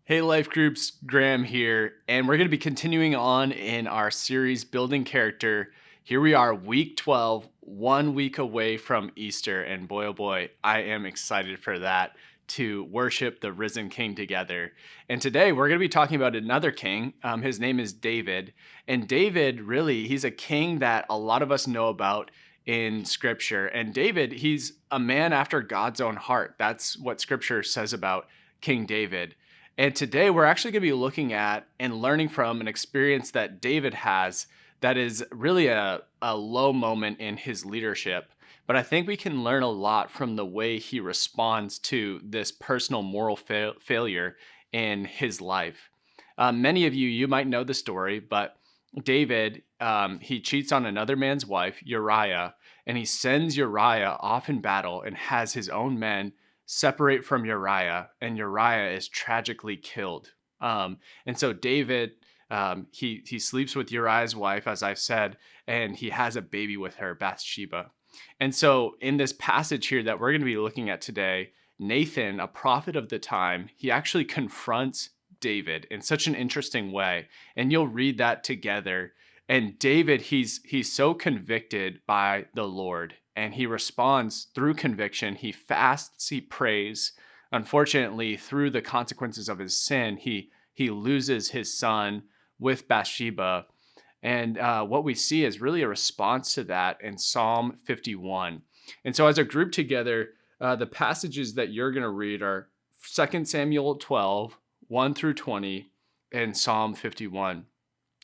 Hey, Life Groups, Graham here, and we're going to be continuing on in our series Building Character. Here we are, week 12, 1 week away from Easter, and boy, oh boy, I am excited for that to worship the risen King together. And today we're going to be talking about another king. His name is David, and David, really, he's a king that a lot of us know about in Scripture. And David, he's a man after God's own heart. That's what Scripture says about King David. And today we're actually going to be looking at and learning from an experience that David has that is really a low moment in his leadership. But I think we can learn a lot from the way he responds to this personal moral failure in his life. Many of you might know the story, but David, he cheats on another man's wife, Uriah, and he sends Uriah off in battle and has his own men separate from Uriah, and Uriah is tragically killed. And so David, he sleeps with Uriah's wife, as I've said, and he has a baby with her, Bathsheba. And so in this passage here that we're going to be looking at today, Nathan, a prophet of the time, he actually confronts David in such an interesting way. And you'll read that together. And David, he's so convicted by the Lord, and he responds through conviction. He fasts, he prays. Unfortunately, through the consequences of his sin, he loses his son with Bathsheba. And what we see is really a response to that in Psalm 51. And so as a group together, the passages that you're going to read are 2 Samuel 12, 1 through 20, and Psalm 51.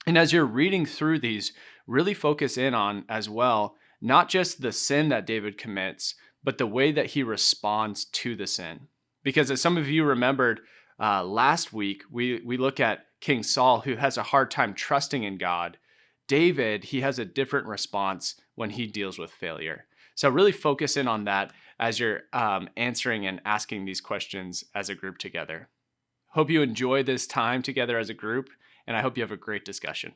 And as you're reading through these, really focus in on as well, not just the sin that David commits, but the way that he responds to the sin. Because as some of you remembered last week, we look at King Saul, who has a hard time trusting in God. David, he has a different response when he deals with failure. So really focus in on that as you're answering and asking these questions as a group together. Hope you enjoy this time together as a group, and I hope you have a great discussion.